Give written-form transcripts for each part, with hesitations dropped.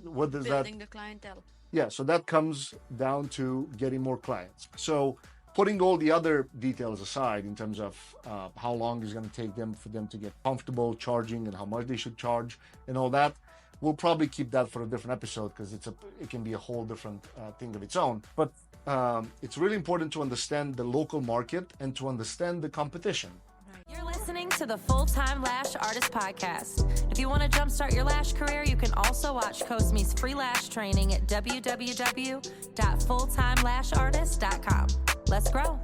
what does Building the clientele. Yeah, so that comes down to getting more clients. So putting all the other details aside in terms of how long it's going to take them for them to get comfortable charging and how much they should charge and all that, we'll probably keep that for a different episode because it can be a whole different thing of its own. But it's really important to understand the local market and to understand the competition. You're listening to the Full-Time Lash Artist Podcast. If you want to jumpstart your lash career, you can also watch Cosme's free lash training at www.fulltimelashartist.com. Let's grow.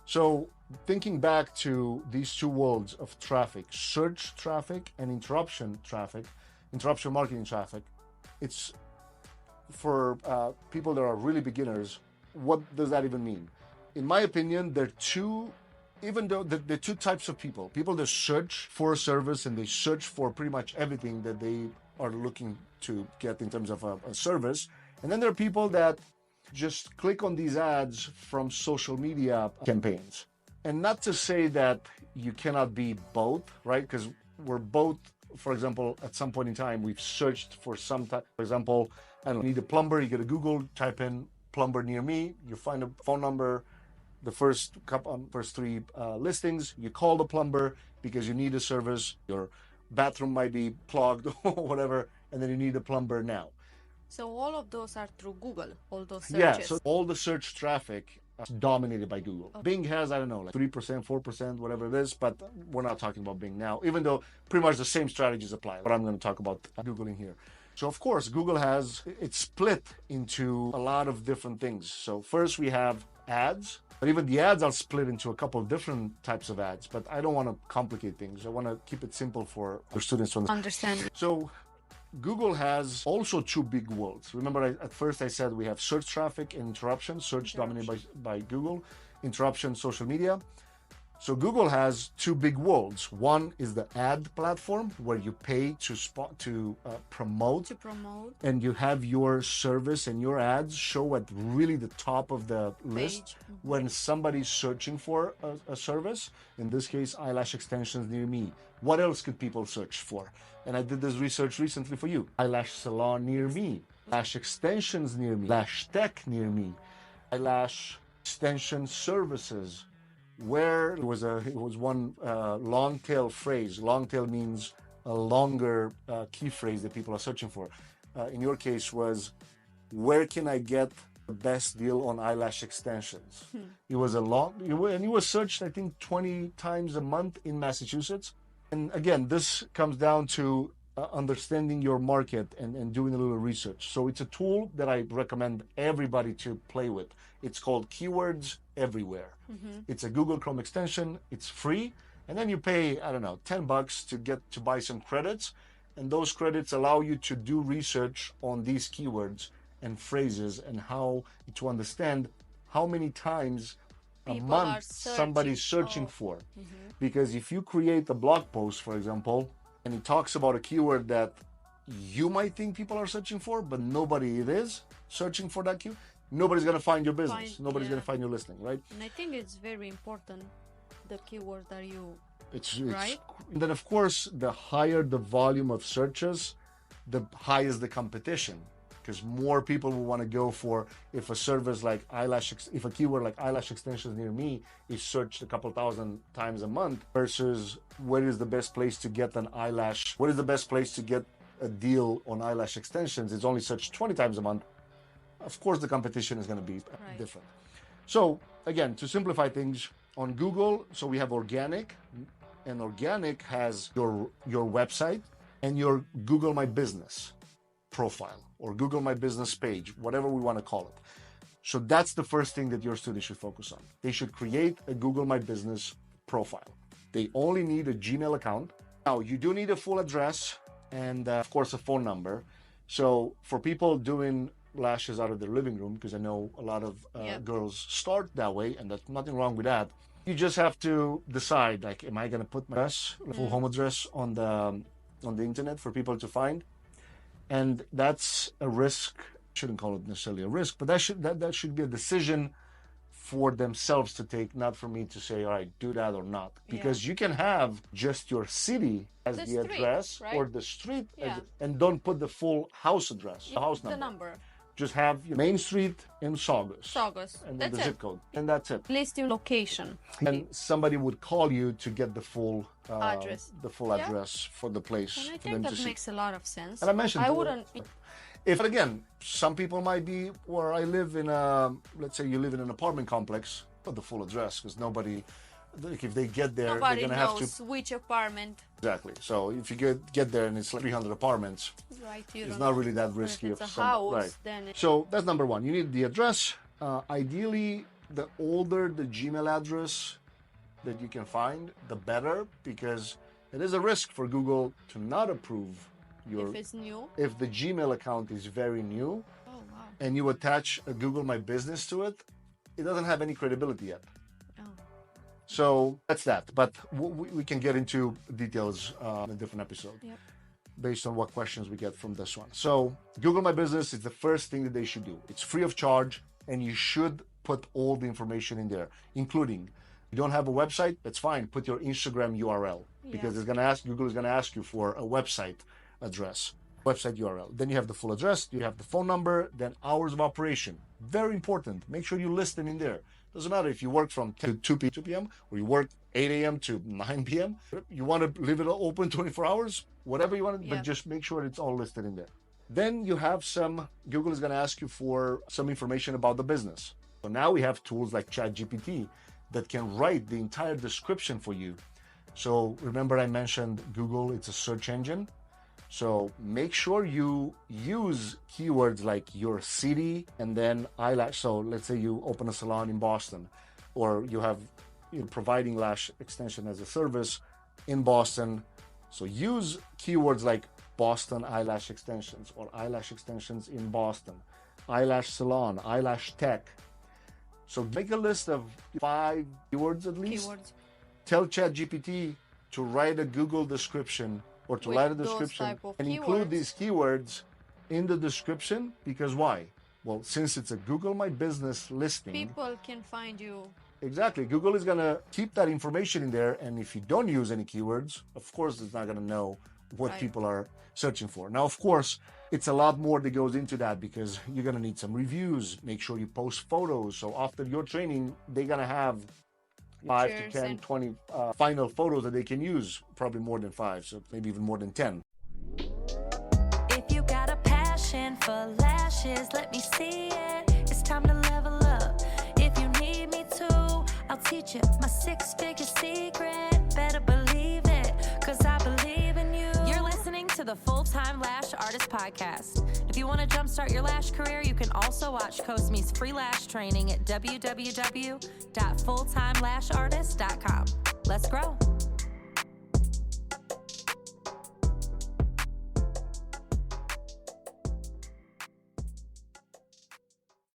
So thinking back to these two worlds of traffic, search traffic and interruption marketing traffic, it's for people that are really beginners. What does that even mean? In my opinion, they're two types of people that search for a service and they search for pretty much everything that they are looking to get in terms of a service. And then there are people that just click on these ads from social media campaigns. And not to say that you cannot be both, right? Because we're both, for example, at some point in time, we've searched for some type, for example, I don't know, need a plumber, you go to Google, type in plumber near me, you find a phone number, the first three listings, you call the plumber because you need a service, your bathroom might be clogged or whatever, and then you need a plumber now. So all of those are through Google, all those searches. Yeah, so all the search traffic is dominated by Google. Okay. Bing has, I don't know, like 3%, 4%, whatever it is, but we're not talking about Bing now, even though pretty much the same strategies apply. But I'm going to talk about Googling here. So of course, Google it's split into a lot of different things. So first we have ads, but even the ads are split into a couple of different types of ads, but I don't want to complicate things. I want to keep it simple for students to understand. So Google has also two big worlds. Remember, at first I said we have search traffic and interruption. Search dominated by Google, interruption, social media. So Google has two big worlds. One is the ad platform where you pay to promote. And you have your service and your ads show at really the top of the list when somebody's searching for a service. In this case, eyelash extensions near me. What else could people search for? And I did this research recently for you. Eyelash salon near me, lash extensions near me, lash tech near me, eyelash extension services. Where it was one long tail phrase. Long tail means a longer key phrase that people are searching for. In your case was, where can I get the best deal on eyelash extensions? It was and it was searched, I think, 20 times a month in Massachusetts. And again, this comes down to understanding your market and doing a little research. So it's a tool that I recommend everybody to play with. It's called Keywords Everywhere. It's a Google Chrome extension. It's free. And then you pay, I don't know, $10 to buy some credits. And those credits allow you to do research on these keywords and phrases and how to understand how many times a month somebody's searching for. Because if you create a blog post, for example, and it talks about a keyword that you might think people are searching for, but nobody is searching for that keyword, nobody's going to find your business. Nobody's going to find your listing, right? And I think it's very important, the keyword that you, right? And then, of course, the higher the volume of searches, the higher is the competition. Because more people will want to go for if a keyword like eyelash extensions near me is searched a couple thousand times a month versus where is the best place to get an eyelash? What is the best place to get a deal on eyelash extensions? It's only searched 20 times a month. Of course, the competition is going to be different. So again, to simplify things on Google, so we have organic, and organic has your website and your Google My Business profile or Google My Business page, whatever we want to call it. So that's the first thing that your students should focus on. They should create a Google My Business profile. They only need a Gmail account. Now, you do need a full address and, of course, a phone number. So for people doing lashes out of their living room, because I know a lot of girls start that way, and there's nothing wrong with that. You just have to decide, like, am I going to put my address, full home address on the internet for people to find? And that's a risk. Shouldn't call it necessarily a risk, but that should be a decision for themselves to take, not for me to say, all right, do that or not. Because you can have just your city as the street, address, right? or the street, Yeah. and don't put the full house address, the house The number. number. Just have your Main Street in Saugus. Saugus. And then That's the it. zip code. And that's it. List your location. And somebody would call you to get the full Address. the full Yeah. address for the place And I for them think to that see. makes a lot of sense. And I mentioned I wouldn't. if again, some people might be where I live in a, let's say you live in an apartment complex, put the full address because nobody, like if they get there, Nobody they're gonna have knows to. which apartment. Exactly. So if you get there and it's like 300 apartments, Right. You it's don't not know. really that If risky. it's a some- house, right. then So that's number one. You need the address. Ideally, the older the Gmail address that you can find, the better, because it is a risk for Google to not approve your. if it's new. If the Gmail account is very new Oh wow. and you attach a Google My Business to it, it doesn't have any credibility yet. Oh. So that's that. But we can get into details in a different episode. Yep. Based on what questions we get from this one. So Google My Business is the first thing that they should do. It's free of charge, and you should put all the information in there, including you don't have a website, that's fine. Put your Instagram URL because it's gonna ask, Google is gonna ask you for a website address, website URL. Then you have the full address, you have the phone number, then hours of operation. Very important. Make sure you list them in there. Doesn't matter if you work from 10 to 2 p.m. or you work 8 a.m. to 9 p.m. You want to leave it open 24 hours, whatever you want, but just make sure it's all listed in there. Then you have Google is going to ask you for some information about the business. So now we have tools like ChatGPT that can write the entire description for you. So remember I mentioned Google, it's a search engine. So make sure you use keywords like your city and then eyelash. So let's say you open a salon in Boston, or you're providing lash extension as a service in Boston. So use keywords like Boston eyelash extensions or eyelash extensions in Boston, eyelash salon, eyelash tech. So make a list of 5 keywords at least. Keywords. Tell ChatGPT to write a Google description or to With write a those description type of and include keywords. these keywords in the description. Because why? Well, since it's a Google My Business listing. People can find you. Exactly. Google is going to keep that information in there. And if you don't use any keywords, of course, it's not going to know what Right. people are searching for. Now, of course, it's a lot more that goes into that because you're going to need some reviews. Make sure you post photos. So after your training, they're going to have 5 to Pictures 10, and- 20 final photos that they can use, probably more than 5, so maybe even more than 10. If you got a passion for lashes, let me see it. It's time to level up. If you need me to, I'll teach you my 6-figure secret. Better believe it, cause I believe in you. You're listening to the Full-Time Lash Artist Podcast. If you want to jumpstart your lash career, you can also watch Cosme's free lash training at www.fulltimelashartist.com. Let's grow.